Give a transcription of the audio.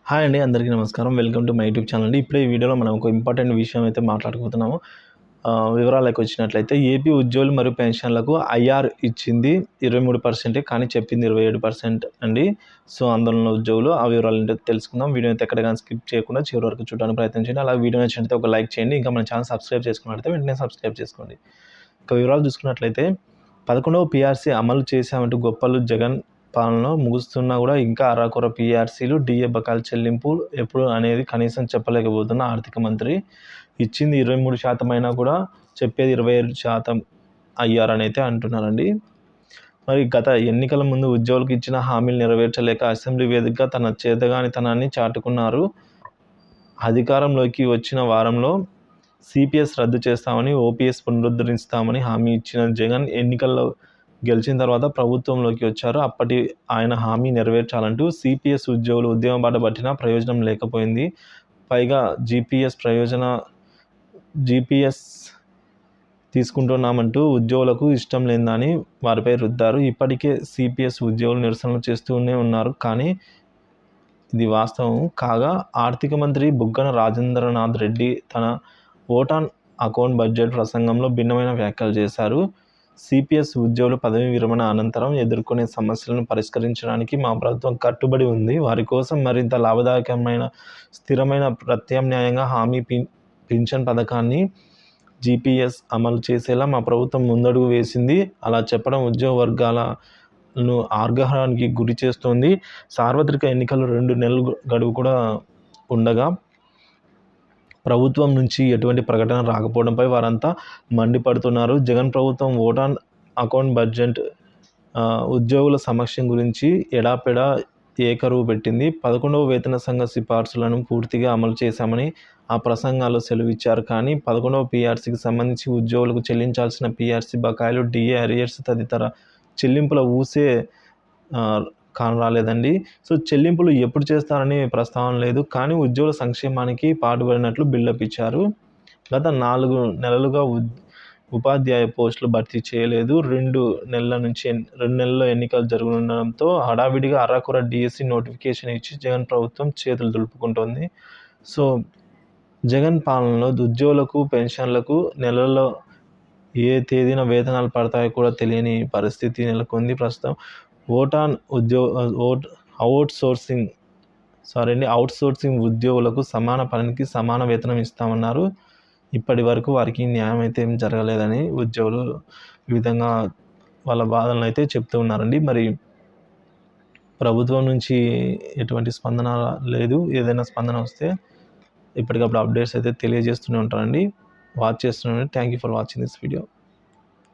Hi అండి, అందరికీ నమస్కారం. Welcome to my YouTube channel అండి. ఇప్పుడే ఈ వీడియోలో మనం ఒక ఇంపార్టెంట్ విషయం అయితే మాట్లాడుకుంటున్నాము. వివరాలకు వచ్చినట్లయితే ఏపీ ఉద్యోగులు మరియు పెన్షన్లకు ఐఆర్ ఇచ్చింది 23%, కానీ చెప్పింది 27% అండి. సో ఆందోళన ఉద్యోగులు ఆ వివరాలు ఏంటో తెలుసుకుందాం. వీడియో అయితే ఎక్కడ కానీ స్కిప్ చేయకుండా చివరి వరకు చూడడానికి ప్రయత్నం చేయండి. అలాగే వీడియో నచ్చినట్లయితే ఒక లైక్ చేయండి. ఇంకా మన ఛానల్ సబ్స్క్రైబ్ చేసుకున్నట్లయితే వెంటనే సబ్స్క్రైబ్ చేసుకోండి. ఇక వివరాలు చూసుకున్నట్లయితే 11వ పీఆర్సీ అమలు చేశామంటూ గొప్పలు జగన్ పాలనలో ముగుస్తున్నా కూడా ఇంకా అరాకొర పీఆర్సీలు, డిఏ బకాయిల చెల్లింపు ఎప్పుడు అనేది కనీసం చెప్పలేకపోతున్న ఆర్థిక మంత్రి. ఇచ్చింది 23% అయినా కూడా చెప్పేది 27% అయ్యారని అయితే అంటున్నారండి. మరి గత ఎన్నికల ముందు ఉద్యోగులకు ఇచ్చిన హామీలు నెరవేర్చలేక అసెంబ్లీ వేదికగా తన చేతగానితనాన్ని చాటుకున్నారు. అధికారంలోకి వచ్చిన వారంలో సిపిఎస్ రద్దు చేస్తామని, ఓపీఎస్ పునరుద్ధరిస్తామని హామీ ఇచ్చిన జగన్ ఎన్నికల్లో గెలిచిన తర్వాత ప్రభుత్వంలోకి వచ్చారు. అప్పటి ఆయన హామీ నెరవేర్చాలంటూ సిపిఎస్ ఉద్యోగులు ఉద్యమ బాట పట్టినా ప్రయోజనం లేకపోయింది. పైగా జీపీఎస్ తీసుకుంటున్నామంటూ ఉద్యోగులకు ఇష్టం లేదని వారిపై రుద్దారు. ఇప్పటికే సిపిఎస్ ఉద్యోగులు నిరసనలు చేస్తూనే ఉన్నారు, కానీ ఇది వాస్తవం కాగా ఆర్థిక మంత్రి బుగ్గన రాజేంద్రనాథ్ రెడ్డి తన ఓట్ ఆన్ అకౌంట్ బడ్జెట్ ప్రసంగంలో భిన్నమైన వ్యాఖ్యలు చేశారు. సిపిఎస్ ఉద్యోగులు పదవీ విరమణ అనంతరం ఎదుర్కొనే సమస్యలను పరిష్కరించడానికి మా ప్రభుత్వం కట్టుబడి ఉంది. వారి కోసం మరింత లాభదాయకమైన, స్థిరమైన ప్రత్యామ్నాయంగా హామీ పింఛన్ పథకాన్ని, జీపీఎస్ అమలు చేసేలా మా ప్రభుత్వం ముందడుగు వేసింది. అలా చెప్పడం ఉద్యోగ వర్గాలను ఆగ్రహానికి గురి చేస్తోంది. సార్వత్రిక ఎన్నికలు 2 నెలలు గడువు కూడా ఉండగా ప్రభుత్వం నుంచి ఎటువంటి ప్రకటన రాకపోవడంపై వారంతా మండిపడుతున్నారు. జగన్ ప్రభుత్వం ఓట్ ఆన్ అకౌంట్ బడ్జెట్ ఉద్యోగుల సమస్య గురించి ఎడాపెడా ఏకరువు పెట్టింది. 11వ వేతన సంఘ సిఫార్సులను పూర్తిగా అమలు చేశామని ఆ ప్రసంగాల్లో సెలవిచ్చారు. కానీ 11వ పీఆర్సీకి సంబంధించి ఉద్యోగులకు చెల్లించాల్సిన పీఆర్సీ బకాయిలు, డిఏ అరియర్స్ తదితర చెల్లింపుల ఊసే కానరాలేదండి. సో చెల్లింపులు ఎప్పుడు చేస్తారని ప్రస్తావన లేదు, కానీ ఉద్యోగుల సంక్షేమానికి పాటుపడినట్లు బిల్డప్ ఇచ్చారు. గత 4 నెలలుగా ఉపాధ్యాయ పోస్టులు భర్తీ చేయలేదు. 2 నెలల్లో ఎన్నికలు జరగనుండడంతో హడావిడిగా అరాకొర డిఎస్సి నోటిఫికేషన్ ఇచ్చి జగన్ ప్రభుత్వం చేతులు దులుపుకుంటోంది. సో జగన్ పాలనలో ఉద్యోగులకు, పెన్షన్లకు నెలల్లో ఏ తేదీన వేతనాలు పడతాయో కూడా తెలియని పరిస్థితి నెలకొంది ప్రస్తుతం. అవుట్సోర్సింగ్ ఉద్యోగులకు సమాన పనికి సమాన వేతనం ఇస్తామన్నారు. ఇప్పటి వరకు వారికి న్యాయం అయితే ఏం జరగలేదని ఉద్యోగులు ఈ విధంగా వాళ్ళ బాధలను అయితే చెప్తూ ఉన్నారండి. మరి ప్రభుత్వం నుంచి ఎటువంటి స్పందన లేదు. ఏదైనా స్పందన వస్తే ఇప్పటికప్పుడు అప్డేట్స్ అయితే తెలియజేస్తూనే ఉంటారండి. వాచ్ చేస్తున్నాను. Thank you for watching this video.